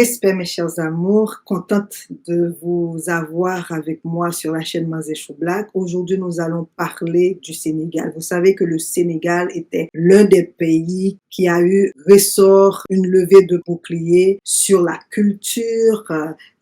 Respect, mes chers amours, contente de vous avoir avec moi sur la chaîne Manzé Black. Aujourd'hui, nous allons parler du Sénégal. Vous savez que le Sénégal était l'un des pays qui a eu ressort une levée de bouclier sur la culture,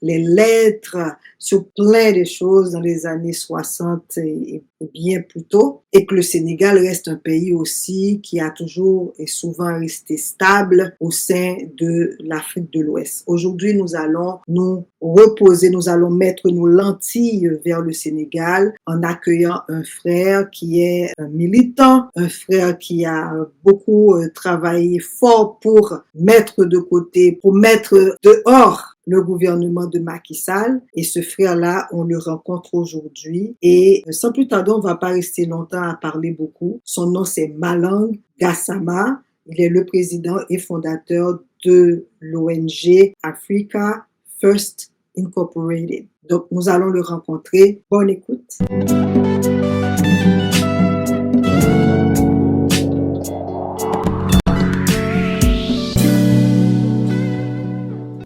les lettres, sur plein de choses dans les années 60 et bien plus tôt, et que le Sénégal reste un pays aussi qui a toujours et souvent resté stable au sein de l'Afrique de l'Ouest. Aujourd'hui, nous allons nous reposer, nous allons mettre nos lentilles vers le Sénégal en accueillant un frère qui est un militant, un frère qui a beaucoup travaillé fort pour mettre de côté, pour mettre dehors le gouvernement de Macky Sall, et ce frère-là, on le rencontre aujourd'hui. Et sans plus tarder, on ne va pas rester longtemps à parler beaucoup. Son nom, c'est Malang Gassama. Il est le président et fondateur de l'ONG Africa First Incorporated. Donc, nous allons le rencontrer. Bonne écoute.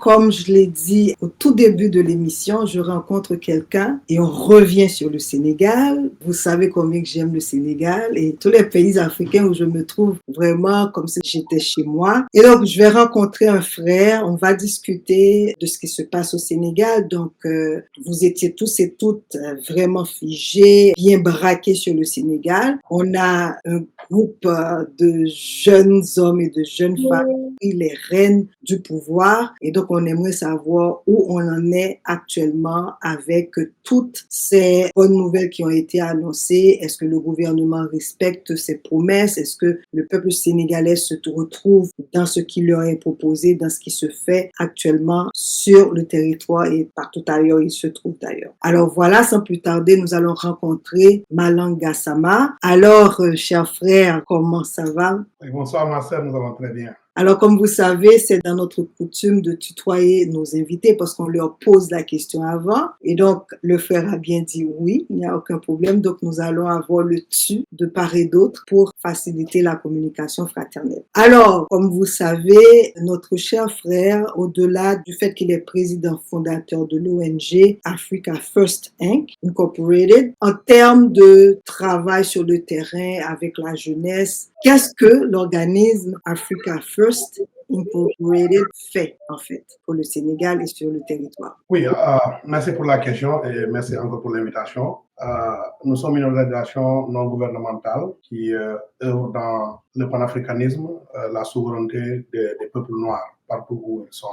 Comme je l'ai dit au tout début de l'émission, je rencontre quelqu'un et on revient sur le Sénégal. Vous savez combien que j'aime le Sénégal et tous les pays africains où je me trouve vraiment comme si j'étais chez moi. Et donc, je vais rencontrer un frère. On va discuter de ce qui se passe au Sénégal. Donc, vous étiez tous et toutes vraiment figés, bien braqués sur le Sénégal. On a un groupe de jeunes hommes et de jeunes femmes, les reines du pouvoir. Et donc, on aimerait savoir où on en est actuellement avec toutes ces bonnes nouvelles qui ont été annoncées. Est-ce que le gouvernement respecte ses promesses? Est-ce que le peuple sénégalais se retrouve dans ce qui leur est proposé, dans ce qui se fait actuellement sur le territoire et partout ailleurs il se trouve d'ailleurs? Alors voilà, sans plus tarder, nous allons rencontrer Malang Gassama. Alors, cher frère, comment ça va? Bonsoir ma sœur, nous allons très bien. Alors, comme vous savez, c'est dans notre coutume de tutoyer nos invités parce qu'on leur pose la question avant. Et donc, le frère a bien dit oui, il n'y a aucun problème. Donc, nous allons avoir le tu de part et d'autre pour faciliter la communication fraternelle. Alors, comme vous savez, notre cher frère, au-delà du fait qu'il est président fondateur de l'ONG Africa First Incorporated, en termes de travail sur le terrain avec la jeunesse, qu'est-ce que l'organisme Africa First Incorporated fait, en fait, pour le Sénégal et sur le territoire? Oui, merci pour la question et merci encore pour l'invitation. Nous sommes une organisation non gouvernementale qui œuvre dans le panafricanisme, la souveraineté des peuples noirs partout où ils sont,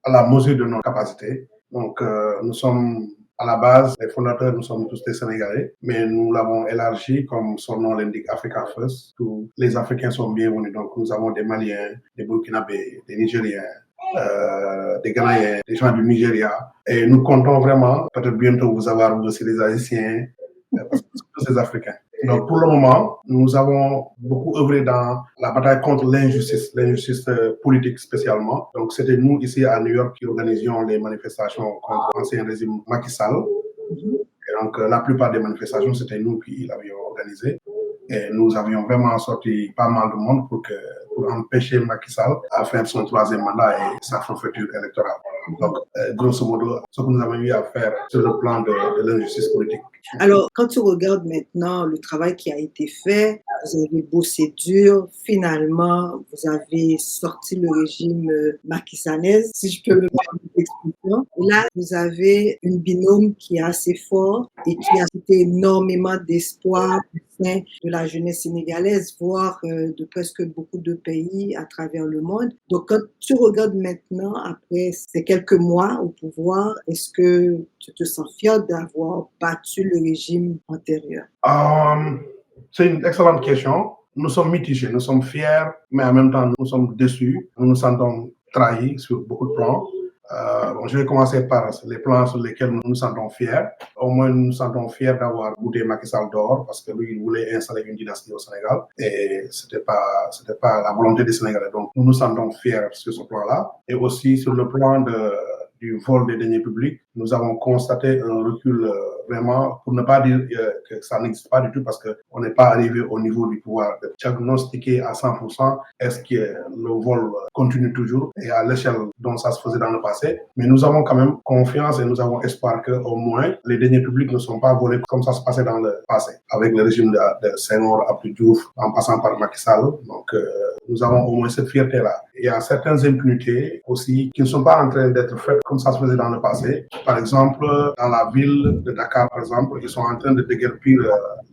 à la mesure de nos capacités. Donc, nous sommes à la base, les fondateurs, nous sommes tous des Sénégalais, mais nous l'avons élargi, comme son nom l'indique, Africa First. Tous les Africains sont bienvenus. Donc, nous avons des Maliens, des Burkinabés, des Nigériens, des Ghanéens, des gens du Nigeria. Et nous comptons vraiment, peut-être bientôt vous avoir aussi des Haïtiens, parce que sont tous des Africains. Donc, pour le moment, nous avons beaucoup œuvré dans la bataille contre l'injustice politique spécialement. Donc, c'était nous ici à New York qui organisions les manifestations contre l'ancien régime Macky Sall. Et donc, la plupart des manifestations, c'était nous qui l'avions organisées. Et nous avions vraiment sorti pas mal de monde pour empêcher Macky Sall à faire son troisième mandat et sa forfaiture électorale. Donc, grosso modo, ce que nous avons eu à faire sur le plan de l'injustice politique. Alors, quand tu regardes maintenant le travail qui a été fait, vous avez bossé dur, finalement, vous avez sorti le régime Macky Sall, si je peux me permettre l'expression. Là, vous avez une binôme qui est assez fort et qui a suscité énormément d'espoir au sein de la jeunesse sénégalaise, voire de presque beaucoup de pays à travers le monde. Donc, quand tu regardes maintenant, après ces quelques mois au pouvoir, est-ce que tu te sens fier d'avoir battu le régime antérieur? C'est une excellente question. Nous sommes mitigés, nous sommes fiers, mais en même temps, nous sommes déçus. Nous nous sentons trahis sur beaucoup de plans. Je vais commencer par les plans sur lesquels nous nous sentons fiers. Au moins, nous nous sentons fiers d'avoir goûté Macky Sall d'or parce que lui, il voulait installer une dynastie au Sénégal et c'était pas la volonté des Sénégalais. Donc, nous nous sentons fiers sur ce plan-là. Et aussi sur le plan du vol des deniers publics, nous avons constaté un recul vraiment, pour ne pas dire que ça n'existe pas du tout, parce qu'on n'est pas arrivé au niveau du pouvoir de diagnostiquer à 100% est-ce que le vol continue toujours et à l'échelle dont ça se faisait dans le passé. Mais nous avons quand même confiance et nous avons espoir qu'au moins les deniers publics ne sont pas volés comme ça se passait dans le passé, avec le régime de Senghor, Abdou Diouf, en passant par Macky Sall. Donc, nous avons au moins cette fierté-là. Il y a certaines impunités aussi qui ne sont pas en train d'être faites comme ça se faisait dans le passé. Par exemple, dans la ville de Dakar, par exemple, ils sont en train de déguerpir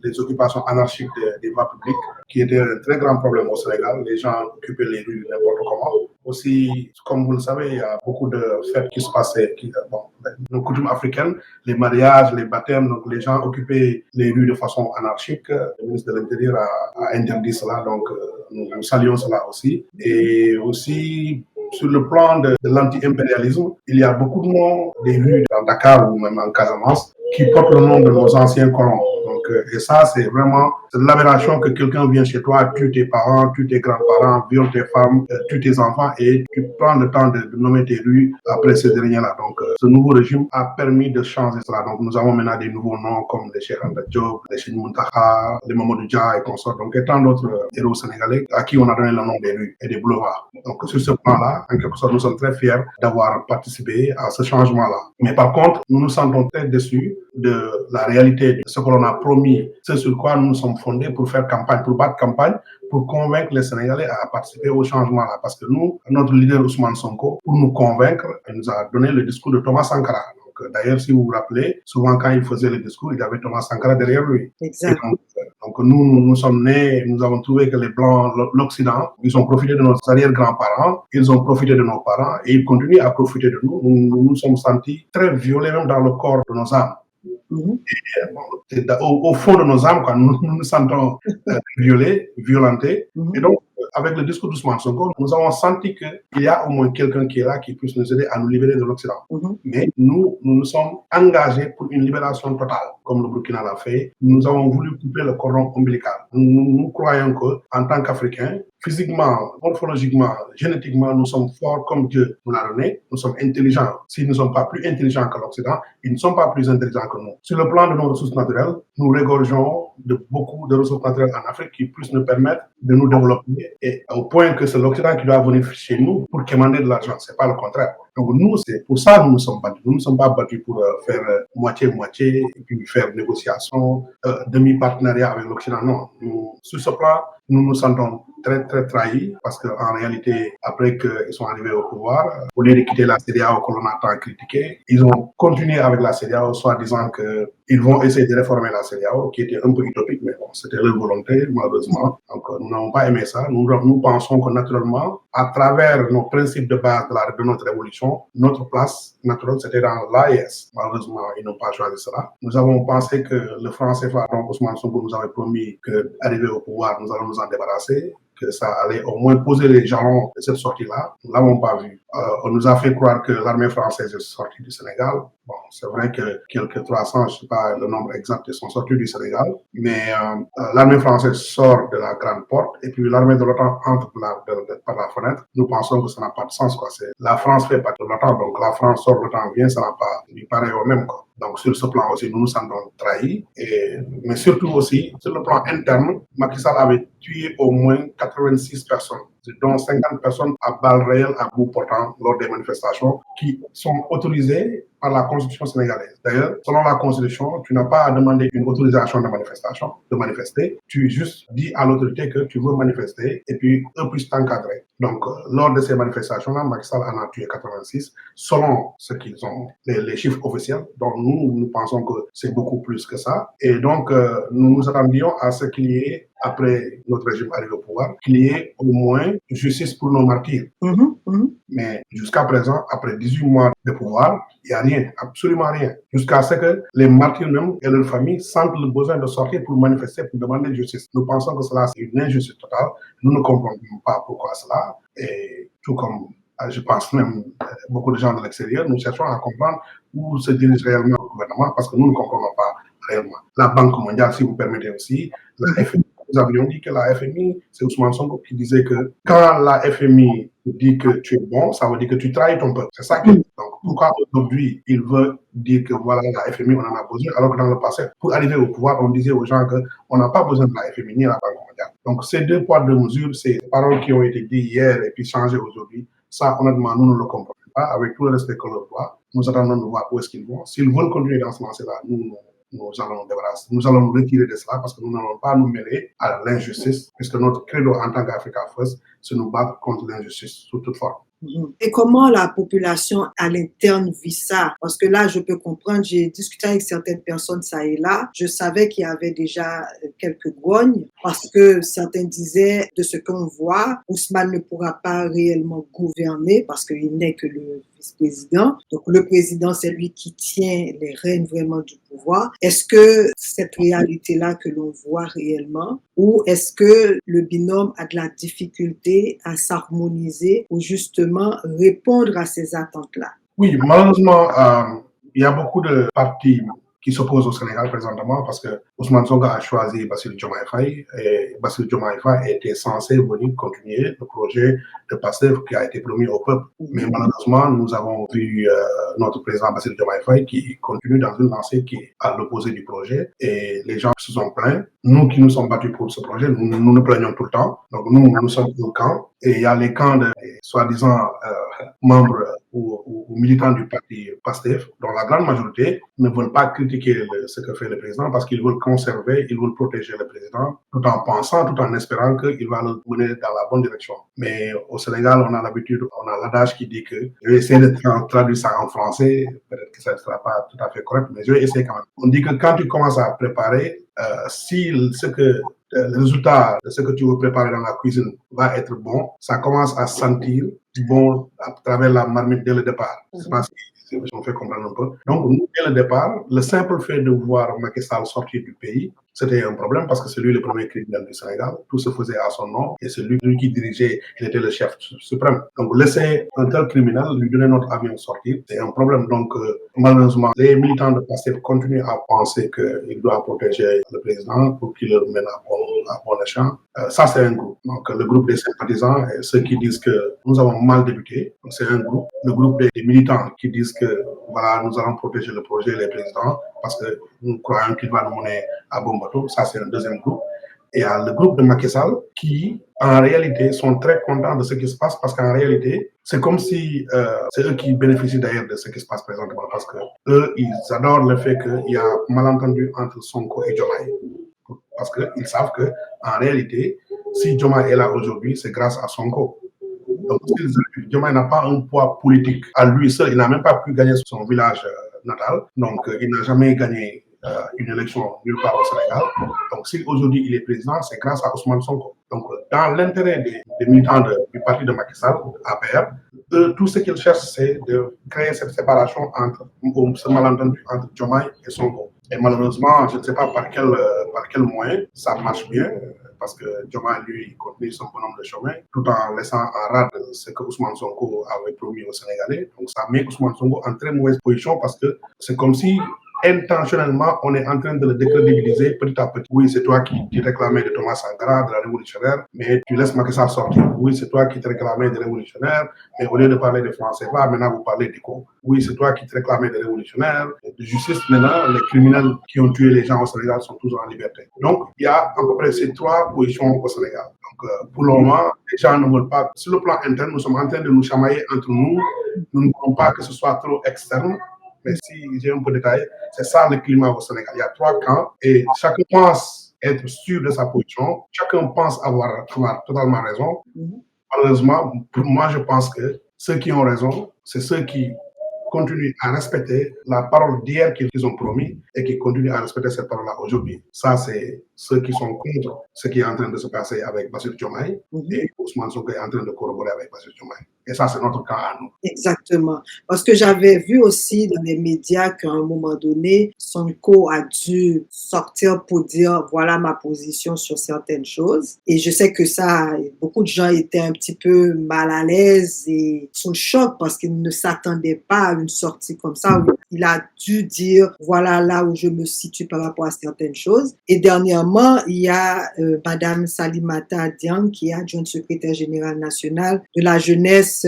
les occupations anarchiques des voies publiques, qui était un très grand problème au Sénégal. Les gens occupaient les rues n'importe comment. Aussi, comme vous le savez, il y a beaucoup de fêtes qui se passaient, nos coutumes africaines, les mariages, les baptêmes, donc les gens occupaient les rues de façon anarchique. Le ministre de l'Intérieur a interdit cela, donc nous saluons cela aussi. Et aussi, sur le plan de l'anti-impérialisme, il y a beaucoup de noms des rues dans Dakar ou même en Casamance qui portent le nom de nos anciens colons. Donc, et ça, c'est vraiment l'aberration que quelqu'un vient chez toi, tue tes parents, tue tes grands-parents, viole tes femmes, tue tes enfants et tu prends le temps de nommer tes rues après ces derniers-là. Donc, ce nouveau régime a permis de changer cela. Donc, nous avons maintenant des nouveaux noms comme les Cheikh Anta Diop, les Cheikh Mountakha, les Mamadou Dia et consorts. Donc, et tant d'autres héros sénégalais à qui on a donné le nom des rues et des boulevards. Donc, sur ce plan-là, en quelque sorte, nous sommes très fiers d'avoir participé à ce changement-là. Mais par contre, nous nous sentons très déçus de la réalité de ce que l'on a promis, ce sur quoi nous nous sommes fondés pour faire campagne, pour battre campagne, pour convaincre les Sénégalais à participer au changement-là. Parce que nous, notre leader Ousmane Sonko, pour nous convaincre, il nous a donné le discours de Thomas Sankara. D'ailleurs, si vous vous rappelez, souvent quand il faisait le discours, il y avait Thomas Sankara derrière lui. Exact. Donc nous sommes nés, nous avons trouvé que les Blancs, l'Occident, ils ont profité de nos arrière-grands-parents, ils ont profité de nos parents et ils continuent à profiter de nous. Nous nous sommes sentis très violés même dans le corps de nos âmes. Et, au fond de nos âmes, quoi, nous nous sentons violés, violentés. Et donc, avec le discours d'Ousmane Sonko, nous avons senti qu'il y a au moins quelqu'un qui est là qui puisse nous aider à nous libérer de l'Occident. Mais nous nous sommes engagés pour une libération totale, comme le Burkina l'a fait. Nous avons voulu couper le cordon ombilical. Nous croyons qu'en tant qu'Africains, physiquement, morphologiquement, génétiquement, nous sommes forts comme Dieu nous l'a donné. Nous sommes intelligents. S'ils ne sont pas plus intelligents que l'Occident, ils ne sont pas plus intelligents que nous. Sur le plan de nos ressources naturelles, nous régorgeons de beaucoup de ressources naturelles en Afrique qui puissent nous permettre de nous développer, et au point que c'est l'Occident qui doit venir chez nous pour quémander de l'argent. C'est pas le contraire. Donc nous, c'est pour ça que nous nous sommes battus. Nous ne sommes pas battus pour faire moitié-moitié et puis faire négociation, demi-partenariat avec l'Occident. Non. Sur ce plan, nous nous sentons très, très trahis parce qu'en réalité, après qu'ils sont arrivés au pouvoir, au lieu de quitter la CEDEAO que l'on a tant critiqué, ils ont continué avec la CEDEAO, soit disant qu'ils vont essayer de réformer la CEDEAO, qui était un peu utopique, mais bon, c'était leur volonté, malheureusement. Donc, nous n'avons pas aimé ça. Nous pensons que naturellement, à travers nos principes de base de notre révolution, notre place naturelle, c'était dans l'AES. Malheureusement, ils n'ont pas choisi cela. Nous avons pensé que le franc CFA, donc Ousmane Sonko nous avait promis qu'arrivé au pouvoir, nous allons nous en débarrasser, que ça allait au moins poser les jalons de cette sortie-là. Nous ne l'avons pas vu. On nous a fait croire que l'armée française est sortie du Sénégal. Bon, c'est vrai que quelques 300, je ne sais pas le nombre exact, sont sortis du Sénégal, mais l'armée française sort de la grande porte et puis l'armée de l'OTAN entre par la fenêtre. Nous pensons que ça n'a pas de sens, quoi. La France fait partie de l'OTAN, donc la France sort, l'OTAN vient, ça n'a pas, il paraît au même, quoi. Donc sur ce plan aussi, nous nous sentons trahis, mais surtout aussi, sur le plan interne, Macky Sall avait tué au moins 86 personnes, dont 50 personnes à balles réelles à bout portant lors des manifestations qui sont autorisées par la Constitution sénégalaise. D'ailleurs, selon la Constitution, tu n'as pas à demander une autorisation de manifestation, de manifester. Tu juste dis à l'autorité que tu veux manifester et puis eux puissent t'encadrer. Donc, lors de ces manifestations-là, Macky Sall en a tué 86, selon ce qu'ils ont, les chiffres officiels. Donc, nous pensons que c'est beaucoup plus que ça. Et donc, nous nous attendions à ce qu'il y ait, après notre régime arrivé au pouvoir, qu'il y ait au moins justice pour nos martyrs. Mais jusqu'à présent, après 18 mois de pouvoir, il n'y a rien, absolument rien. Jusqu'à ce que les martyrs même et leurs familles sentent le besoin de sortir pour manifester, pour demander justice. Nous pensons que cela, c'est une injustice totale. Nous ne comprenons pas pourquoi cela. Et tout comme, je pense même, beaucoup de gens de l'extérieur, nous cherchons à comprendre où se dirige réellement le gouvernement parce que nous ne comprenons pas réellement. La Banque mondiale, si vous permettez aussi, la FMI nous avions dit que la FMI, c'est Ousmane Sonko qui disait que quand la FMI dit que tu es bon, ça veut dire que tu trahis ton peuple. C'est ça qu'il dit. Donc, pourquoi aujourd'hui il veut dire que voilà, la FMI, on en a besoin, alors que dans le passé, pour arriver au pouvoir, on disait aux gens qu'on n'a pas besoin de la FMI ni de la Banque mondiale. Donc, ces deux poids, deux mesures, ces paroles qui ont été dites hier et puis changées aujourd'hui, ça, honnêtement, nous ne le comprenons pas. Avec tout le respect qu'on leur doit, nous attendons de voir où est-ce qu'ils vont. S'ils veulent continuer dans ce lancé-là, nous allons nous débarrasser. Nous allons nous retirer de cela parce que nous n'allons pas nous mêler à l'injustice, puisque notre credo en tant qu'Africa First, c'est nous battre contre l'injustice sous toute forme. Et comment la population à l'interne vit ça? Parce que là, je peux comprendre, j'ai discuté avec certaines personnes ça et là. Je savais qu'il y avait déjà quelques grognes parce que certains disaient, de ce qu'on voit, Ousmane ne pourra pas réellement gouverner parce qu'il n'est que le vice-président. Donc, le président, c'est lui qui tient les rênes vraiment du pouvoir. Est-ce que cette réalité-là que l'on voit réellement ou est-ce que le binôme a de la difficulté à s'harmoniser ou justement répondre à ces attentes-là? Oui, malheureusement, il y a beaucoup de partis qui s'opposent au Sénégal présentement parce que Ousmane Sonko a choisi Bassirou Diomaye Faye et Bassirou Diomaye Faye était censé venir continuer le projet de PASTEF qui a été promis au peuple. Mais malheureusement, nous avons vu notre président Bassirou Diomaye Faye qui continue dans une lancée qui est à l'opposé du projet et les gens se sont plaints. Nous qui nous sommes battus pour ce projet, nous nous plaignons tout le temps. Donc nous sommes au camp et il y a les camps de soi-disant membres ou militants du parti PASTEF, dont la grande majorité ne veulent pas critiquer ce que fait le président parce qu'ils veulent conserver, ils veulent protéger le président tout en pensant, tout en espérant qu'il va le mener dans la bonne direction. Mais au Sénégal, on a l'habitude, on a l'adage qui dit que, je vais essayer de traduire ça en français, peut-être que ça ne sera pas tout à fait correct, mais je vais essayer quand même. On dit que quand tu commences à préparer, si le résultat de ce que tu veux préparer dans la cuisine va être bon, ça commence à sentir bon à travers la marmite dès le départ. C'est pas si on fait comprendre un peu. Donc, nous, dès le départ, le simple fait de voir Macky Sall sortir du pays, c'était un problème parce que c'est lui le premier criminel du Sénégal. Tout se faisait à son nom et c'est lui qui dirigeait, il était le chef suprême. Donc, laisser un tel criminel lui donner notre avion sortir, c'est un problème. Donc, malheureusement, les militants de PASTEF continuent à penser qu'il doit protéger le président pour qu'il le mène à bon échelon. Ça, c'est un groupe. Donc, le groupe des sympathisants et ceux qui disent que nous avons mal débuté, c'est un groupe. Le groupe des militants qui disent que voilà, nous allons protéger le projet et les présidents parce que nous croyons qu'il va nous mener à bon bateau. Ça, c'est un deuxième groupe. Et il y a le groupe de Macky Sall qui, en réalité, sont très contents de ce qui se passe parce qu'en réalité, c'est comme si c'est eux qui bénéficient d'ailleurs de ce qui se passe présentement parce que eux, ils adorent le fait qu'il y a malentendu entre Sonko et Diomaye. Parce qu'ils savent qu'en réalité, si Diomaye est là aujourd'hui, c'est grâce à Sonko. Donc, Diomaye n'a pas un poids politique à lui seul. Il n'a même pas pu gagner son village natal. Donc, il n'a jamais gagné une élection nulle part au Sénégal. Donc, si aujourd'hui il est président, c'est grâce à Ousmane Sonko. Donc, dans l'intérêt des militants du parti de Macky Sall, APR, tout ce qu'ils cherchent, c'est de créer cette séparation ce malentendu entre Diomaye et Sonko. Et malheureusement, je ne sais pas par quel moyen ça marche bien, parce que Diomaye, lui, continue son bonhomme de chemin, tout en laissant en rade ce que Ousmane Sonko avait promis aux Sénégalais. Donc ça met Ousmane Sonko en très mauvaise position parce que c'est comme si intentionnellement, on est en train de le décrédibiliser petit à petit. Oui, c'est toi qui réclamais de Thomas Sankara, de la révolutionnaire, mais tu laisses Macky Sall sortir. Oui, c'est toi qui te réclamais des révolutionnaires, mais au lieu de parler de français, maintenant vous parlez d'éco. Oui, c'est toi qui te réclamais des révolutionnaires, de justice. Maintenant, les criminels qui ont tué les gens au Sénégal sont toujours en liberté. Donc, il y a à peu près ces trois positions au Sénégal. Donc, pour le moment, les gens ne veulent pas. Sur le plan interne, nous sommes en train de nous chamailler entre nous. Nous ne voulons pas que ce soit trop externe. Mais si j'ai un peu détaillé, c'est ça le climat au Sénégal. Il y a trois camps et chacun pense être sûr de sa position. Chacun pense avoir totalement raison. Malheureusement, pour moi, je pense que ceux qui ont raison, c'est ceux qui continuent à respecter la parole d'hier qu'ils ont promis et qui continuent à respecter cette parole-là aujourd'hui. Ça, c'est ceux qui sont contre ce qui est en train de se passer avec Bassirou Diomaye et Ousmane Sonko est en train de corroborer avec Bassirou Diomaye. Et ça, c'est notre cas à nous. Exactement. Parce que j'avais vu aussi dans les médias qu'à un moment donné, Sonko a dû sortir pour dire voilà ma position sur certaines choses. Et je sais que ça, beaucoup de gens étaient un petit peu mal à l'aise et sous le choc parce qu'ils ne s'attendaient pas à une sortie comme ça où il il a dû dire voilà là où je me situe par rapport à certaines choses. Et dernièrement, il y a Madame Salimata Diang, qui est adjointe secrétaire générale nationale de la jeunesse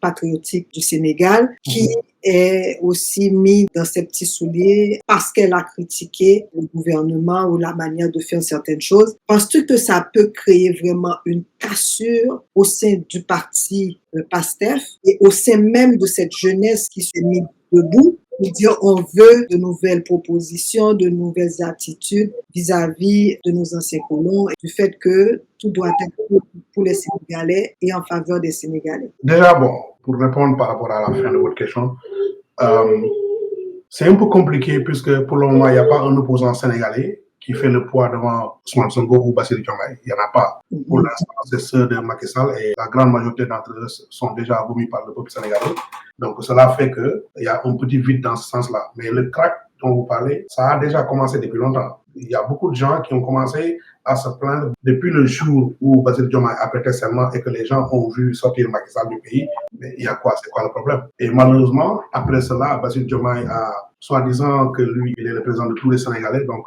patriotique du Sénégal, qui est aussi mise dans ses petits souliers parce qu'elle a critiqué le gouvernement ou la manière de faire certaines choses. Penses-tu que ça peut créer vraiment une cassure au sein du parti PASTEF et au sein même de cette jeunesse qui s'est mise debout pour dire on veut de nouvelles propositions, de nouvelles attitudes vis-à-vis de nos anciens colons et du fait que tout doit être pour les Sénégalais et en faveur des Sénégalais? Déjà, bon, pour répondre par rapport à la fin de votre question, c'est un peu compliqué puisque pour le moment, il n'y a pas un opposant sénégalais qui fait le poids devant Ousmane Sonko ou Bassirou Diomaye. Il n'y en a pas. Pour l'instant, c'est ceux de Macky Sall et la grande majorité d'entre eux sont déjà vomis par le peuple sénégalais. Donc cela fait qu'il y a un petit vide dans ce sens-là. Mais le crack dont vous parlez, ça a déjà commencé depuis longtemps. Il y a beaucoup de gens qui ont commencé à se plaindre depuis le jour où Bassirou Diomaye a prêté serment et que les gens ont vu sortir Macky Sall du pays. Mais il y a quoi? C'est quoi le problème? Et malheureusement, après cela, Bassirou Diomaye a soi-disant que lui, il est le président de tous les Sénégalais. Donc,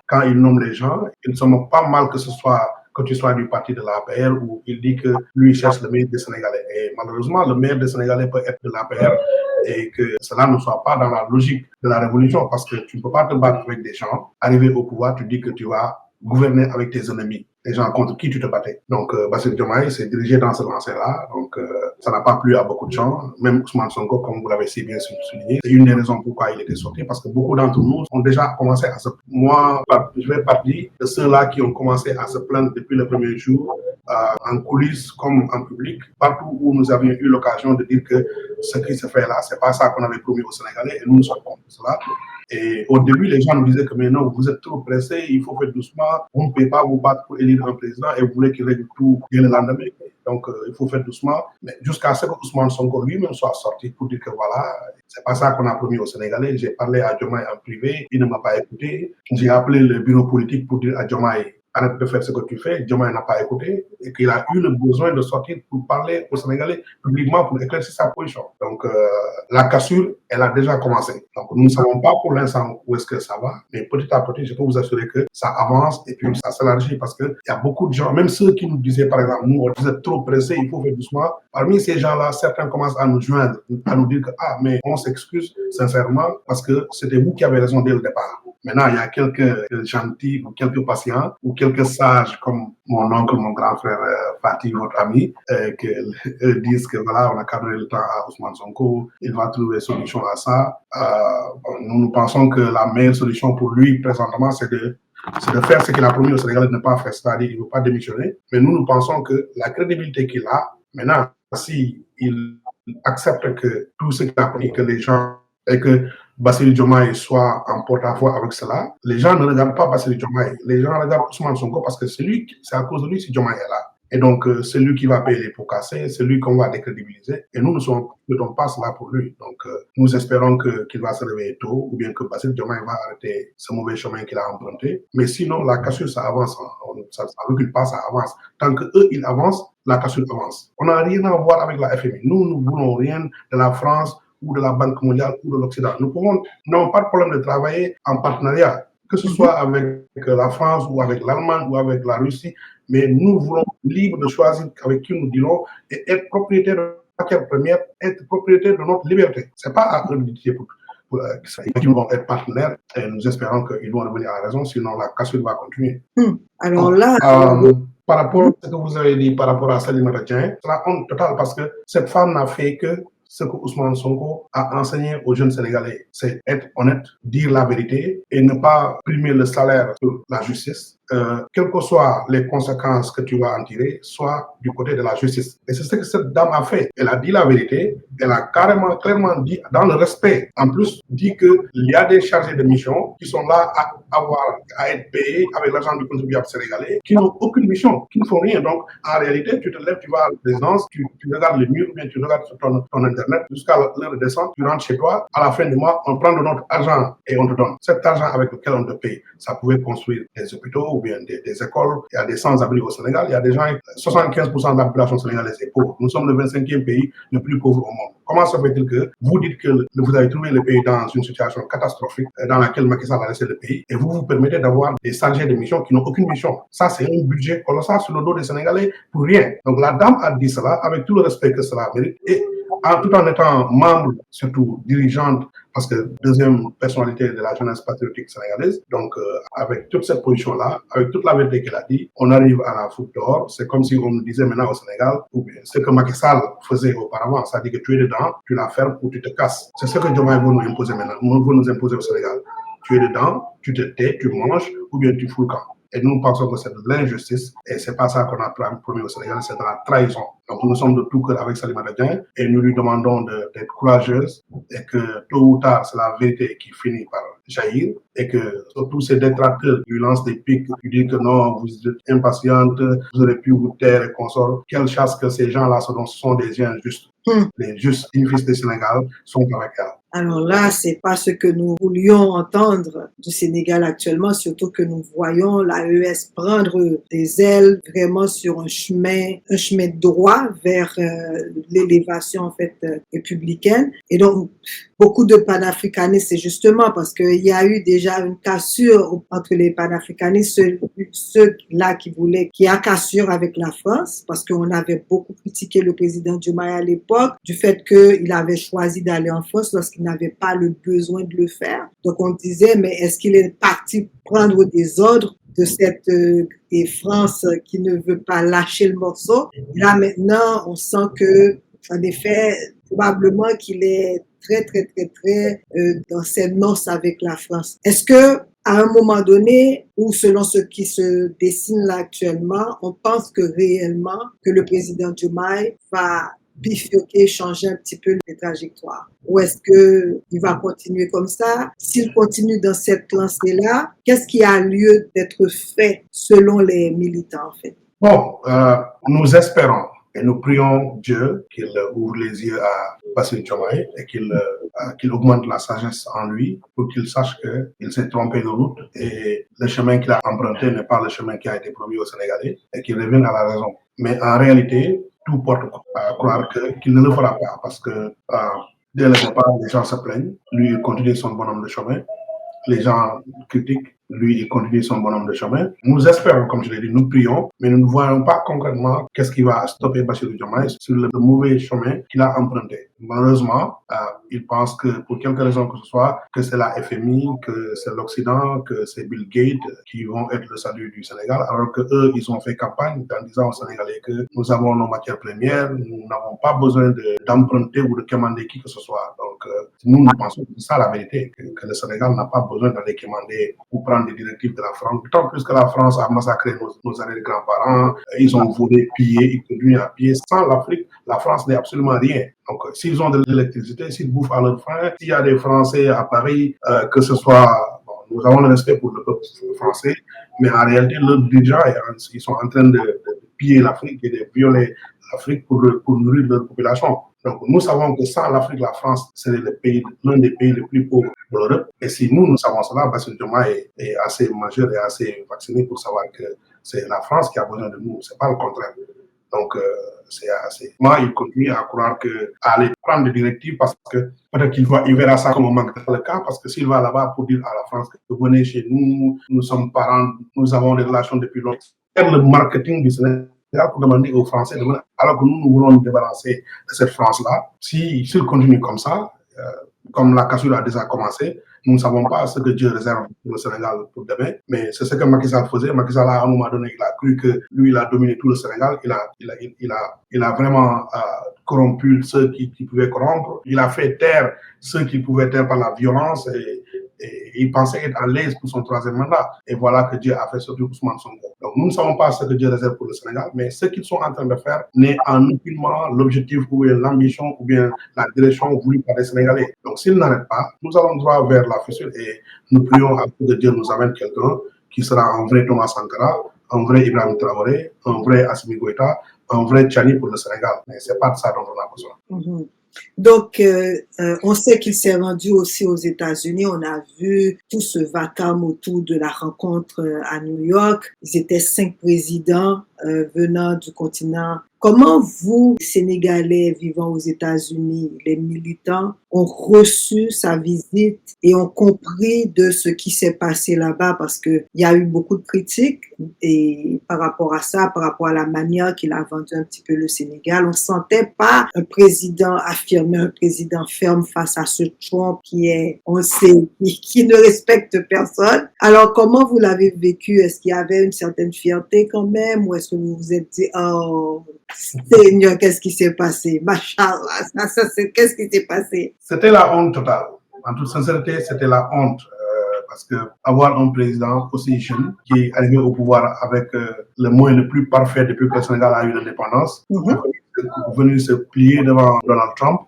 quand il nomme les gens, il ne se moque pas mal que tu sois du parti de l'APR où il dit que lui cherche le meilleur des Sénégalais. Et malheureusement, le meilleur des Sénégalais peut être de l'APR et que cela ne soit pas dans la logique de la révolution parce que tu ne peux pas te battre avec des gens. Arriver au pouvoir, tu dis que tu vas gouverner avec tes ennemis, les gens contre qui tu te battais. Donc, Bassirou Diomaye s'est dirigé dans ce lancé-là. Donc, ça n'a pas plu à beaucoup de gens. Même Ousmane Sonko, comme vous l'avez si bien souligné, c'est une des raisons pourquoi il était sorti, parce que beaucoup d'entre nous ont déjà commencé à se... Moi, je fais partie de ceux-là qui ont commencé à se plaindre depuis le premier jour, en coulisses comme en public, partout où nous avions eu l'occasion de dire que ce qui se fait là, c'est pas ça qu'on avait promis aux Sénégalais, et nous sommes contre cela. Et au début, les gens nous disaient que mais non, vous êtes trop pressés, il faut faire doucement, vous ne pouvez pas vous battre pour élire un président et vous voulez qu'il règle tout dès le lendemain. Donc, il faut faire doucement. Mais jusqu'à ce que Ousmane Sonko lui-même soit sorti pour dire que voilà, c'est pas ça qu'on a promis aux Sénégalais. J'ai parlé à Diomaye en privé, il ne m'a pas écouté. J'ai appelé le bureau politique pour dire à Diomaye, arrête de faire ce que tu fais. Diomaye n'a pas écouté et qu'il a eu le besoin de sortir pour parler aux Sénégalais publiquement pour éclaircir sa position. Donc, la cassure, elle a déjà commencé. Donc, nous ne savons pas pour l'instant où est-ce que ça va, mais petit à petit, je peux vous assurer que ça avance et puis ça s'élargit parce qu'il y a beaucoup de gens, même ceux qui nous disaient, par exemple, nous, on disait trop pressé, il faut faire doucement. Parmi ces gens-là, certains commencent à nous joindre, à nous dire que, ah, mais on s'excuse sincèrement parce que c'était vous qui avez raison dès le départ. Maintenant, il y a quelques gentils ou quelques patients ou quelques sages comme mon oncle, mon grand frère Fatih, votre ami, qui disent que voilà, on a cadré le temps à Ousmane Sonko, il va trouver solution à ça. Nous pensons que la meilleure solution pour lui présentement, c'est de faire ce qu'il a promis au Sénégal de ne pas faire, c'est-à-dire qu'il ne veut pas démissionner. Mais nous pensons que la crédibilité qu'il a, maintenant, s'il accepte que tout ce qu'il a promis, que les gens et que Bassirou Diomaye soit en porte-à-faux avec cela, les gens ne regardent pas Bassirou Diomaye. Les gens regardent Ousmane Sonko parce que c'est à cause de lui si Diomaye est là. Et donc, c'est lui qui va payer les pots cassés, c'est lui qu'on va décrédibiliser. Et nous ne souhaitons pas cela pour lui. Donc, nous espérons qu'il va se réveiller tôt ou bien que Bassirou Diomaye va arrêter ce mauvais chemin qu'il a emprunté. Mais sinon, la cassure, ça avance. Ça ne recule pas, ça avance. Tant qu'eux, ils avancent, la cassure avance. On n'a rien à voir avec la FMI. Nous ne voulons rien de la France ou de la Banque mondiale ou de l'Occident. Nous n'avons pas de problème de travailler en partenariat, que ce soit avec la France ou avec l'Allemagne ou avec la Russie, mais nous voulons libre de choisir avec qui nous dirons et être propriétaire de la matière première, être propriétaire de notre liberté. Ce n'est pas à eux de dire qu'ils vont être partenaires et nous espérons qu'ils vont revenir à la raison, sinon la cassure va continuer. Alors là... par rapport à ce que vous avez dit par rapport à Salimata Dieng, c'est la honte totale parce que cette femme n'a fait que ce que Ousmane Sonko a enseigné aux jeunes Sénégalais, c'est être honnête, dire la vérité et ne pas primer le salaire sur la justice. Quelles que soient les conséquences que tu vas en tirer, soit du côté de la justice. Et c'est ce que cette dame a fait. Elle a dit la vérité, elle a clairement dit, dans le respect, en plus, dit qu'il y a des chargés de mission qui sont là à être payés avec l'argent du contribuable sénégalais, qui n'ont aucune mission, qui ne font rien. Donc, en réalité, tu te lèves, tu vas à la résidence, tu regardes les murs, ou bien tu regardes sur ton Internet, jusqu'à l'heure de descente, tu rentres chez toi, à la fin du mois, on prend de notre argent et on te donne. Cet argent avec lequel on te paye, ça pouvait construire des hôpitaux, ou bien des écoles, il y a des sans-abri au Sénégal, il y a des gens, 75% de la population sénégalaise est pauvre. Nous sommes le 25e pays le plus pauvre au monde. Comment se fait-il que vous dites que vous avez trouvé le pays dans une situation catastrophique dans laquelle Macky Sall a laissé le pays et vous vous permettez d'avoir des chargés de mission qui n'ont aucune mission? Ça, c'est un budget colossal sur le dos des Sénégalais pour rien. Donc la dame a dit cela avec tout le respect que cela mérite et tout en étant membre, surtout dirigeante, parce que deuxième personnalité de la jeunesse patriotique sénégalaise. Donc, avec toute cette position-là, avec toute la vérité qu'elle a dit, on arrive à la foot dehors. C'est comme si on nous disait maintenant au Sénégal, ou bien ce que Macky Sall faisait auparavant, c'est-à-dire que tu es dedans, tu la fermes ou tu te casses. C'est ce que Diomaye veut nous imposer maintenant, veut nous imposer au Sénégal. Tu es dedans, tu te tais, tu manges, ou bien tu fous le camp. Et nous pensons que c'est de l'injustice et c'est pas ça qu'on a promis au Sénégal, c'est de la trahison. Donc nous sommes de tout cœur avec Salimata Dieng et nous lui demandons d'être courageuse et que tôt ou tard, c'est la vérité qui finit par jaillir et que tous ces détracteurs lui lancent des pics, lui disent que non, vous êtes impatiente, vous aurez pu vous taire et consorts. Quelle chasse que ces gens-là sont des injustes. Les justes fils du Sénégal sont avec elle. Alors là, c'est pas ce que nous voulions entendre du Sénégal actuellement, surtout que nous voyons l'AES prendre des ailes vraiment sur un chemin droit vers l'élévation en fait républicaine. Et donc beaucoup de panafricanistes, c'est justement parce qu'il y a eu déjà une cassure entre les panafricanistes, ceux-là qui a cassure avec la France, parce qu'on avait beaucoup critiqué le président Diomaye à l'époque du fait qu'il avait choisi d'aller en France lorsqu'il n'avait pas le besoin de le faire. Donc on disait, mais est-ce qu'il est parti prendre des ordres de cette France qui ne veut pas lâcher le morceau? Et là maintenant, on sent que, en effet, probablement qu'il est très dans ses noces avec la France. Est-ce que à un moment donné, ou selon ce qui se dessine là actuellement, on pense que réellement que le président Diomaye va bifurquer, changer un petit peu les trajectoires? Ou est-ce qu'il va continuer comme ça? S'il continue dans cette lancée-là, qu'est-ce qui a lieu d'être fait selon les militants en fait? Bon, nous espérons et nous prions Dieu qu'il ouvre les yeux à Bassirou Diomaye et qu'il augmente la sagesse en lui pour qu'il sache qu'il s'est trompé de route et le chemin qu'il a emprunté n'est pas le chemin qui a été promis aux Sénégalais et qu'il revienne à la raison. Mais en réalité, tout porte à croire qu'il ne le fera pas parce que dès le départ, les gens se plaignent. Lui, il continue son bonhomme de chemin. Les gens critiquent. Lui, il continue son bonhomme de chemin. Nous espérons, comme je l'ai dit, nous prions, mais nous ne voyons pas concrètement qu'est-ce qui va stopper Bassirou Diomaye sur le mauvais chemin qu'il a emprunté. Malheureusement, il pense que pour quelque raison que ce soit, que c'est la FMI, que c'est l'Occident, que c'est Bill Gates qui vont être le salut du Sénégal, alors que eux, ils ont fait campagne en disant aux Sénégalais que nous avons nos matières premières, nous n'avons pas besoin d'emprunter ou de commander qui que ce soit. Donc, nous pensons que c'est ça la vérité, que le Sénégal n'a pas besoin d'aller commander ou prendre des directives de la France. D'autant plus que la France a massacré nos arrière-grands-parents, ils ont volé, pillé, ils continuent à piller. Sans l'Afrique, la France n'est absolument rien. Donc, s'ils ont de l'électricité, s'ils bouffent à leur faim, s'il y a des Français à Paris, que ce soit, bon, nous avons le respect pour le peuple français, mais en réalité, leur dirigeants, ils sont en train de piller l'Afrique et de violer l'Afrique pour nourrir leur population. Donc, nous savons que sans l'Afrique, la France serait l'un des pays les plus pauvres de l'Europe. Et si nous savons cela, Bassirou Diomaye est assez majeur et assez vacciné pour savoir que c'est la France qui a besoin de nous, c'est pas le contraire. Donc, c'est assez. Moi, il continue à croire à aller prendre des directives parce que peut-être qu'il verra ça comme un manque de le cas, parce que s'il va là-bas pour dire à la France que venez chez nous, nous sommes parents, nous avons des relations depuis longtemps. Et le marketing du Sénégal pour demander aux Français, alors que nous voulons nous débarrasser de cette France-là, s'il continue comme ça, comme la cassure a déjà commencé, nous ne savons pas ce que Dieu réserve pour le Sénégal pour demain, mais c'est ce que Macky Sall faisait. Macky Sall, à un moment donné, il a cru que lui, il a dominé tout le Sénégal. Il a vraiment corrompu ceux qui pouvaient corrompre. Il a fait taire ceux qui pouvaient taire par la violence et il pensait être à l'aise pour son troisième mandat. Et voilà que Dieu a fait sortir Ousmane Sonko. Donc nous ne savons pas ce que Dieu réserve pour le Sénégal, mais ce qu'ils sont en train de faire n'est en aucunement l'objectif ou l'ambition ou bien la direction voulue par les Sénégalais. Donc s'ils n'arrêtent pas, nous allons droit vers la fissure et nous prions à ce que Dieu nous amène quelqu'un qui sera un vrai Thomas Sankara, un vrai Ibrahim Traoré, un vrai Assimi Goïta, un vrai Tchani pour le Sénégal. Mais ce n'est pas de ça dont on a besoin. Donc, on sait qu'il s'est rendu aussi aux États-Unis. On a vu tout ce vacarme autour de la rencontre à New York. Ils étaient 5 présidents venant du continent. Comment vous, Sénégalais vivant aux États-Unis, les militants, ont reçu sa visite et ont compris de ce qui s'est passé là-bas? Parce qu'il y a eu beaucoup de critiques et par rapport à ça, par rapport à la manière qu'il a vendu un petit peu le Sénégal, on ne sentait pas un président affirmé, un président ferme face à ce Trump qui est, on sait, qui ne respecte personne. Alors, comment vous l'avez vécu? Est-ce qu'il y avait une certaine fierté quand même ou est-ce que vous vous êtes dit, oh, Seigneur, qu'est-ce qui s'est passé? Machallah, qu'est-ce qui s'est passé? C'était la honte totale. En toute sincérité, c'était la honte. Parce que avoir un président aussi jeune qui est arrivé au pouvoir avec le moyen le plus parfait depuis que le Sénégal a eu l'indépendance, venu se plier devant Donald Trump,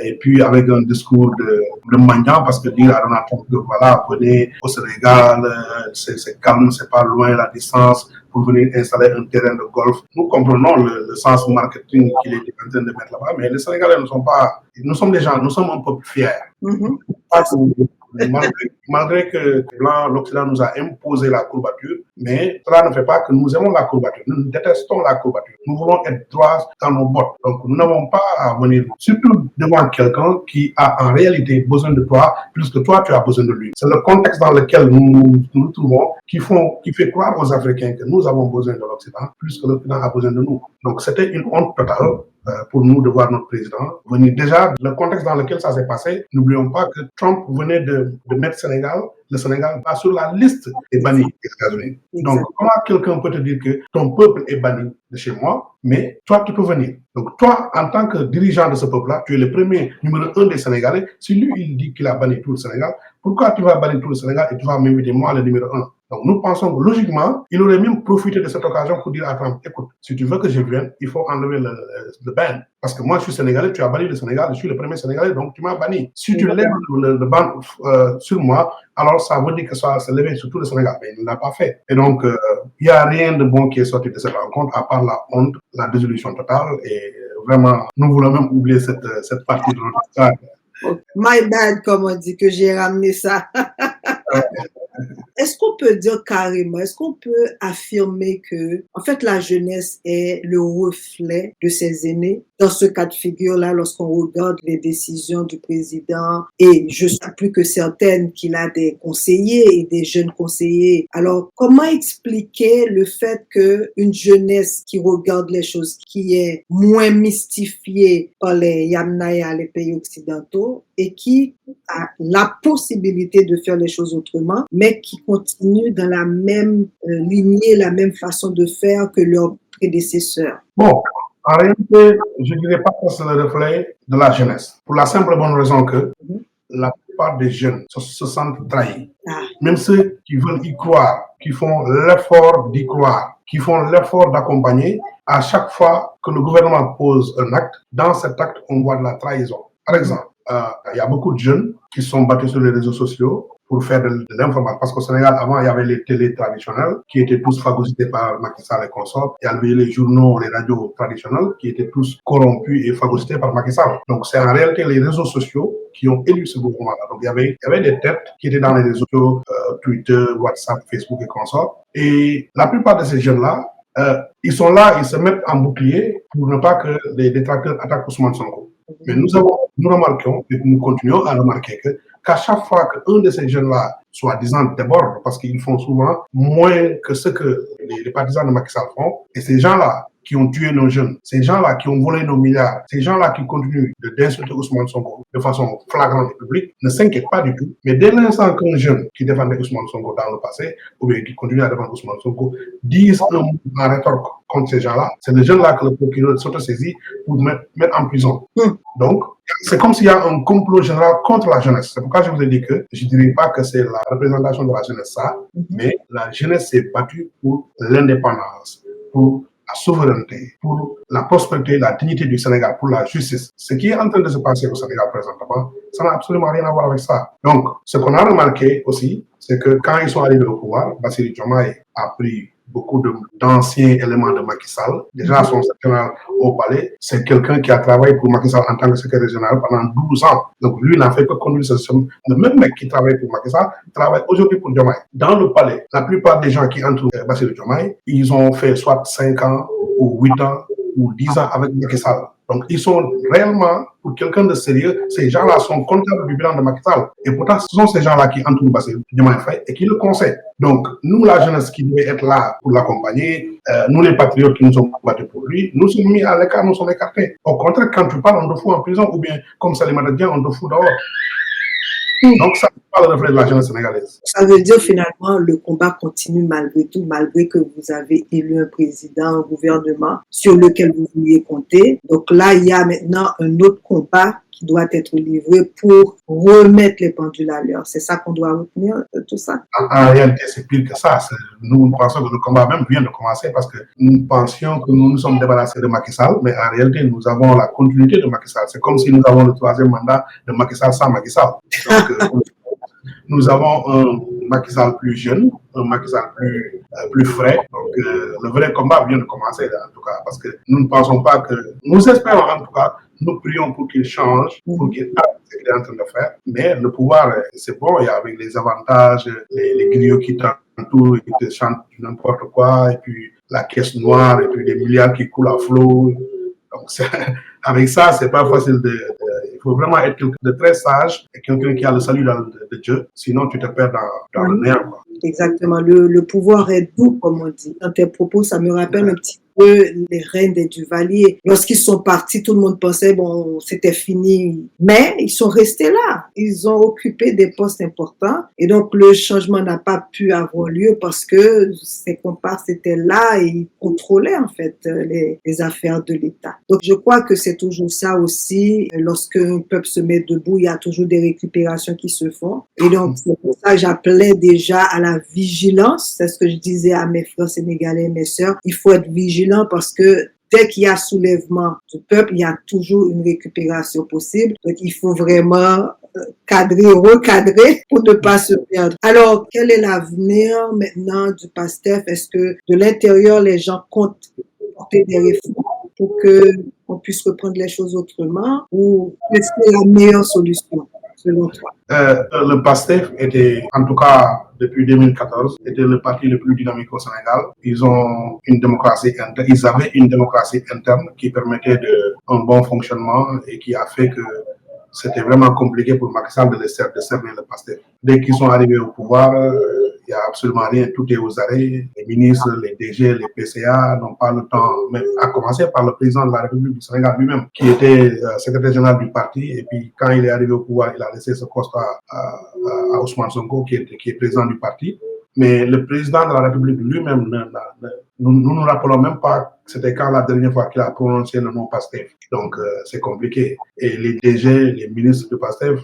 et puis avec un discours de mendiant, parce que dire à Donald Trump que voilà, venez au Sénégal, c'est calme, c'est pas loin la distance, pour venir installer un terrain de golf. Nous comprenons le sens marketing qu'il était en train de mettre là-bas, mais les Sénégalais ne sont pas, nous sommes des gens, nous sommes un peu fiers. Malgré que l'Occident nous a imposé la courbature, mais cela ne fait pas que nous aimons la courbature. Nous détestons la courbature. Nous voulons être droits dans nos bottes. Donc, nous n'avons pas à venir, surtout devant quelqu'un qui a en réalité besoin de toi, plus que toi, tu as besoin de lui. C'est le contexte dans lequel nous nous trouvons qui fait croire aux Africains que nous avons besoin de l'Occident, plus que l'Occident a besoin de nous. Donc, c'était une honte totale pour nous de voir notre président venir. Déjà, le contexte dans lequel ça s'est passé, n'oublions pas que Trump venait de mettre le Sénégal pas sur la liste des bannis des États-Unis. Donc, comment quelqu'un peut te dire que ton peuple est banni de chez moi, mais toi, tu peux venir. Donc, toi, en tant que dirigeant de ce peuple-là, tu es le premier numéro 1 des Sénégalais. Si lui, il dit qu'il a banni tout le Sénégal, pourquoi tu vas bannir tout le Sénégal et tu vas m'inviter moi le numéro 1? Donc, nous pensons que logiquement, il aurait même profité de cette occasion pour dire à Trump, écoute, si tu veux que je vienne, il faut enlever le ban. Parce que moi, je suis Sénégalais, tu as banni le Sénégal, je suis le premier Sénégalais, donc tu m'as banni. Si tu lèves le ban sur moi, alors ça veut dire que ça s'est levé sur tout le Sénégal. Mais il ne l'a pas fait. Et donc, il n'y a rien de bon qui est sorti de cette rencontre, à part la honte, la désolution totale. Et vraiment, nous voulons même oublier cette partie de notre histoire. My bad, comme on dit, que j'ai ramené ça. Est-ce qu'on peut dire carrément, est-ce qu'on peut affirmer que, en fait, la jeunesse est le reflet de ses aînés? Dans ce cas de figure-là, lorsqu'on regarde les décisions du président, et je suis plus que certaine qu'il a des conseillers et des jeunes conseillers. Alors, comment expliquer le fait qu'une jeunesse qui regarde les choses, qui est moins mystifiée par les Yamnaya, les pays occidentaux, et qui a la possibilité de faire les choses autrement, mais qui continue dans la même lignée, la même façon de faire que leurs prédécesseurs? Bon, en réalité, je ne dirais pas que c'est le reflet de la jeunesse. Pour la simple et bonne raison que la plupart des jeunes se sentent trahis. Même ceux qui veulent y croire, qui font l'effort d'y croire, qui font l'effort d'accompagner, à chaque fois que le gouvernement pose un acte, dans cet acte, on voit de la trahison. Par exemple, il y a beaucoup de jeunes qui sont battus sur les réseaux sociaux pour faire de l'information. Parce qu'au Sénégal, avant, il y avait les télés traditionnelles qui étaient tous phagocytés par Macky Sall et consorts. Il y avait les journaux, les radios traditionnelles qui étaient tous corrompus et phagocytés par Macky Sall. Donc, c'est en réalité les réseaux sociaux qui ont élu ce gouvernement-là. Donc, il y avait des têtes qui étaient dans les réseaux sociaux, Twitter, WhatsApp, Facebook et consorts. Et la plupart de ces jeunes-là, ils sont là, ils se mettent en bouclier pour ne pas que les détracteurs attaquent Ousmane Sonko. Mais nous remarquons et nous continuons à remarquer qu'à chaque fois qu'un de ces jeunes-là, soi-disant, déborde, parce qu'ils font souvent moins que ce que les partisans de Macky Sall font, et ces gens-là qui ont tué nos jeunes, ces gens-là qui ont volé nos milliards, ces gens-là qui continuent d'insulter Ousmane Sonko de façon flagrante et publique, ne s'inquiètent pas du tout. Mais dès l'instant qu'un jeune qui défendait Ousmane Sonko dans le passé, ou bien qui continue à défendre Ousmane Sonko, disent un mot en rétorque contre ces gens-là, c'est le jeune-là que le procureur s'autosaisit pour mettre en prison. Donc, c'est comme s'il y a un complot général contre la jeunesse. C'est pourquoi je vous ai dit que je ne dirais pas que c'est la représentation de la jeunesse, ça, mais la jeunesse s'est battue pour l'indépendance, pour la souveraineté, pour la prospérité, la dignité du Sénégal, pour la justice. Ce qui est en train de se passer au Sénégal présentement, ça n'a absolument rien à voir avec ça. Donc, ce qu'on a remarqué aussi, c'est que quand ils sont arrivés au pouvoir, Bassirou Diomaye a pris beaucoup d'anciens éléments de Macky Sall. Déjà, son secrétaire au palais, c'est quelqu'un qui a travaillé pour Macky Sall en tant que secrétaire régional pendant 12 ans. Donc lui, il n'a fait que conduire ce système. Le même mec qui travaille pour Macky Sall travaille aujourd'hui pour Diomaye. Dans le palais, la plupart des gens qui entourent Bassirou Diomaye, ils ont fait soit 5 ans ou 8 ans ou 10 ans avec Macky Sall. Donc, ils sont réellement, pour quelqu'un de sérieux, ces gens-là sont comptables du bilan de Macky Sall. Et pourtant, ce sont ces gens-là qui entourent Bassirou Diomaye Faye et qui le conseillent. Donc, nous, la jeunesse qui devait être là pour l'accompagner, nous, les patriotes qui nous sommes battus pour lui, nous sommes mis à l'écart, nous sommes écartés. Au contraire, quand tu parles, on te fout en prison, ou bien, comme Salimata Dieng, on te fout dehors. Donc, ça, c'est pas le reflet de la jeunesse sénégalaise. Ça veut dire finalement le combat continue malgré tout, malgré que vous avez élu un président, un gouvernement sur lequel vous vouliez compter. Donc là, il y a maintenant un autre combat qui doit être livré pour remettre les pendules à l'heure. C'est ça qu'on doit retenir de tout ça. En réalité, c'est pire que ça. Nous pensons que le combat même vient de commencer parce que nous pensions que nous nous sommes débarrassés de Macky Sall, mais en réalité, nous avons la continuité de Macky Sall. C'est comme si nous avons le troisième mandat de Macky Sall sans Macky Sall. Donc, nous avons un Macky Sall plus jeune, un Macky Sall plus frais. Donc, le vrai combat vient de commencer, là, en tout cas, parce que nous ne pensons pas que... Nous espérons, en tout cas, nous prions pour qu'il change, pour qu'il arrête ce qu'il est en train de faire. Mais le pouvoir, c'est bon, il y a avec les avantages, les griots qui t'entourent, qui te chantent n'importe quoi, et puis la caisse noire, et puis des milliards qui coulent à flot. Donc, avec ça, c'est pas facile il faut vraiment être quelqu'un de très sage et quelqu'un qui a le salut de Dieu. Sinon, tu te perds dans le néant, quoi. Exactement. Le pouvoir est doux, comme on dit. Dans tes propos, ça me rappelle un petit peu les reines des Duvalier. Lorsqu'ils sont partis, tout le monde pensait, bon, c'était fini. Mais ils sont restés là. Ils ont occupé des postes importants. Et donc, le changement n'a pas pu avoir lieu parce que ces comparses étaient là et ils contrôlaient, en fait, les affaires de l'État. Donc, je crois que c'est toujours ça aussi. Lorsqu'un peuple se met debout, il y a toujours des récupérations qui se font. Et donc, c'est pour ça que j'appelais déjà à la vigilance. C'est ce que je disais à mes frères sénégalais et mes sœurs. Il faut être vigilant parce que dès qu'il y a soulèvement du peuple, il y a toujours une récupération possible. Donc, il faut vraiment cadrer, recadrer pour ne pas se perdre. Alors, quel est l'avenir maintenant du PASTEF? Est-ce que de l'intérieur, les gens comptent porter des réformes pour qu'on puisse reprendre les choses autrement ou est-ce que c'est la meilleure solution selon toi? Le PASTEF était, en tout cas depuis 2014, était le parti le plus dynamique au Sénégal. Ils ont une démocratie interne. Ils avaient une démocratie interne qui permettait un bon fonctionnement et qui a fait que c'était vraiment compliqué pour Macky Sall de cerner le PASTEF. Dès qu'ils sont arrivés au pouvoir, il n'y a absolument rien, tout est aux arrêts. Les ministres, les DG, les PCA n'ont pas le temps, mais à commencer par le président de la République du Sénégal lui-même, qui était secrétaire général du parti. Et puis, quand il est arrivé au pouvoir, il a laissé ce poste à Ousmane Sonko, qui est président du parti. Mais le président de la République lui-même, nous nous rappelons même pas c'était quand la dernière fois qu'il a prononcé le nom PASTEF. Donc, c'est compliqué. Et les DG, les ministres de PASTEF,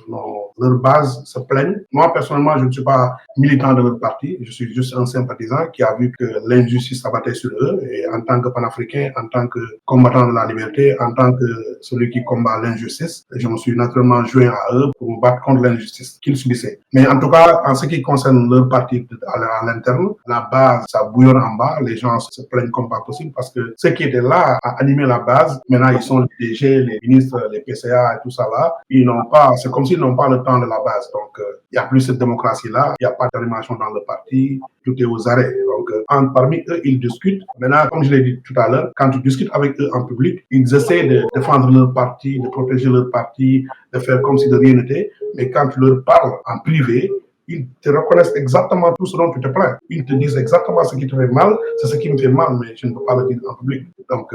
leur base se plaignent. Moi, personnellement, je ne suis pas militant de notre parti. Je suis juste un sympathisant qui a vu que l'injustice s'abattait sur eux. Et en tant que panafricain, en tant que combattant de la liberté, en tant que celui qui combat l'injustice, je me suis naturellement joint à eux pour me battre contre l'injustice qu'ils subissaient. Mais en tout cas, en ce qui concerne leur parti à l'interne, la base, ça bouillonne en bas. Les gens se plaignent comme pas possible parce que ceux qui étaient là à animer la base, maintenant ils sont les DG, les ministres, les PCA et tout ça là. Ils n'ont pas, c'est comme s'ils n'ont pas le temps de la base. Donc, il n'y a plus cette démocratie-là, il n'y a pas d'animation dans le parti, tout est aux arrêts. Donc, parmi eux, ils discutent. Maintenant, comme je l'ai dit tout à l'heure, quand tu discutes avec eux en public, ils essaient de défendre leur parti, de protéger leur parti, de faire comme si de rien n'était. Mais quand tu leur parles en privé, ils te reconnaissent exactement tout ce dont tu te plains. Ils te disent exactement ce qui te fait mal, c'est ce qui me fait mal, mais je ne peux pas le dire en public. Donc,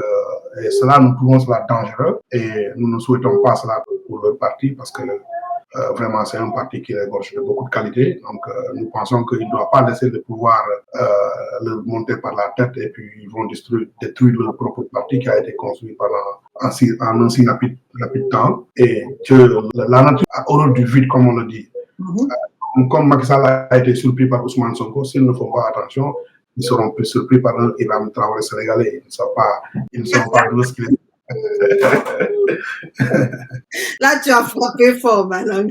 et cela, nous trouvons cela dangereux et nous ne souhaitons pas cela pour leur parti parce que vraiment, c'est un parti qui regorge de beaucoup de qualités. Donc, nous pensons qu'il ne doit pas laisser le pouvoir le monter par la tête et puis ils vont détruire leur propre parti qui a été construit en un si rapide temps. Et que la nature a horreur du vide, comme on le dit. Comme Macky Sall a été surpris par Ousmane Sonko, s'ils ne font pas attention, ils seront plus surpris par un Ibrahim Traoré sénégalais. Ils ne sont pas de ce qu'ils Là, tu as frappé fort, ma langue.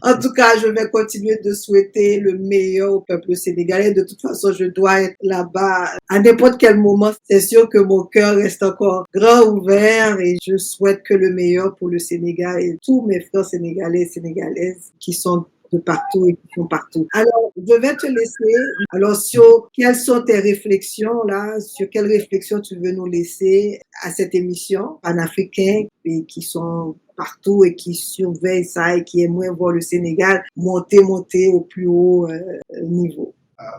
En tout cas, je vais continuer de souhaiter le meilleur au peuple sénégalais. De toute façon, je dois être là-bas à n'importe quel moment. C'est sûr que mon cœur reste encore grand ouvert et je souhaite que le meilleur pour le Sénégal et tous mes frères sénégalais et sénégalaises qui sont de partout et qui sont partout. Alors, je vais te laisser. Alors, sur quelles sont tes réflexions là? Sur quelles réflexions tu veux nous laisser à cette émission panafricain et qui sont partout et qui surveillent ça et qui aimeraient voir le Sénégal monter au plus haut niveau?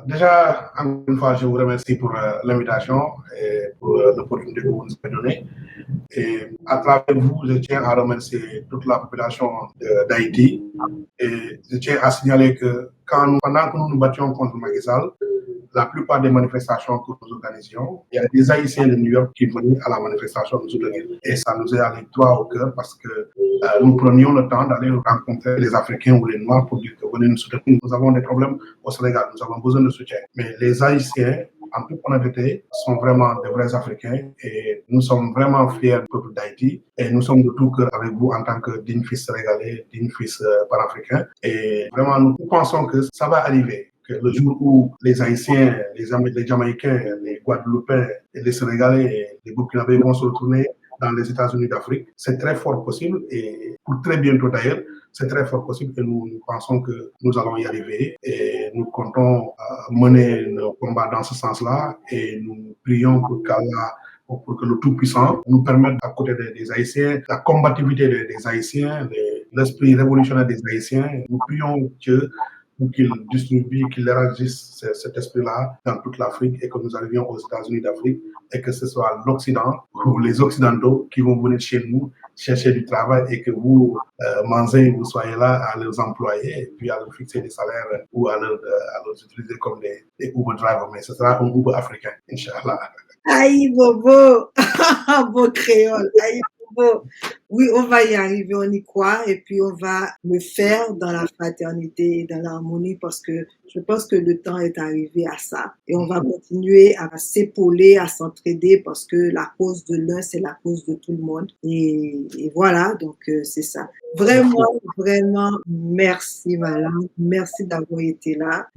Déjà, encore une fois, je vous remercie pour l'invitation et pour l'opportunité que vous nous avez donnée. Et à travers vous, je tiens à remercier toute la population d'Haïti. Et je tiens à signaler que pendant que nous nous battions contre Macky Sall, la plupart des manifestations que nous organisions, il y a des Haïtiens de New York qui venaient à la manifestation nous soutenir. Et ça nous est allé droit au cœur parce que nous prenions le temps d'aller rencontrer les Africains ou les Noirs pour dire que venez nous soutenir. Nous avons des problèmes au Sénégal, nous avons besoin de soutien. Mais les Haïtiens, en toute honnêteté, sont vraiment des vrais Africains et nous sommes vraiment fiers du peuple d'Haïti et nous sommes de tout cœur avec vous en tant que dignes fils sénégalais, dignes fils panafricains. Et vraiment, nous pensons que ça va arriver. Que le jour où les Haïtiens, les Jamaïcains, les Guadeloupéens et les Sénégalais et les Burkinabés vont se retourner dans les États-Unis d'Afrique, c'est très fort possible et pour très bientôt d'ailleurs, c'est très fort possible et nous pensons que nous allons y arriver et nous comptons mener nos combats dans ce sens-là et nous prions pour qu'Allah, pour que le Tout-Puissant nous permette à côté des Haïtiens, la combativité des Haïtiens, l'esprit révolutionnaire des Haïtiens. Nous prions Dieu pour qu'il distribue, qu'il élargisse cet esprit-là dans toute l'Afrique et que nous arrivions aux États-Unis d'Afrique et que ce soit l'Occident ou les Occidentaux qui vont venir chez nous chercher du travail et que vous, mangez, vous soyez là à les employer et puis à leur fixer des salaires ou à leur utiliser comme des Uber drivers. Mais ce sera un Uber africain, Inch'Allah. Aïe, Bobo! Beau créole! Aïe, Bobo! Oui, on va y arriver, on y croit, et puis on va le faire dans la fraternité et dans l'harmonie parce que je pense que le temps est arrivé à ça. Et on va continuer à s'épauler, à s'entraider parce que la cause de l'un, c'est la cause de tout le monde. Et voilà, donc c'est ça. Vraiment, vraiment, merci, madame. Merci d'avoir été là.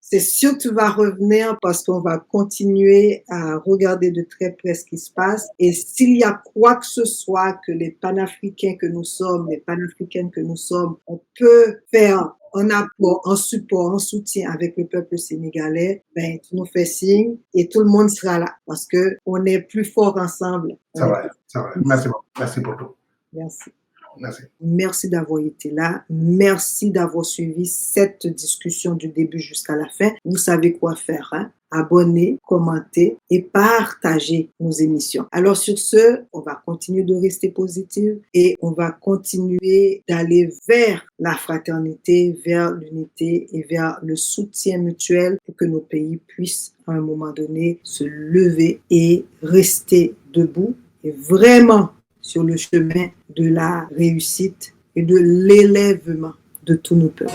C'est sûr que tu vas revenir parce qu'on va continuer à regarder de très près ce qui se passe. Et s'il y a quoi que ce soit que les panafricains que nous sommes, les panafricaines que nous sommes, on peut faire en apport, en support, en soutien avec le peuple sénégalais, ben, tu nous fais signe et tout le monde sera là parce que on est plus fort ensemble. Ça va. Merci beaucoup. Merci pour tout. Merci. Merci. Merci d'avoir été là. Merci d'avoir suivi cette discussion du début jusqu'à la fin. Vous savez quoi faire, hein? Abonnez, commentez et partagez nos émissions. Alors sur ce, on va continuer de rester positif et on va continuer d'aller vers la fraternité, vers l'unité et vers le soutien mutuel pour que nos pays puissent à un moment donné se lever et rester debout et vraiment sur le chemin de la réussite et de l'élèvement de tous nos peuples.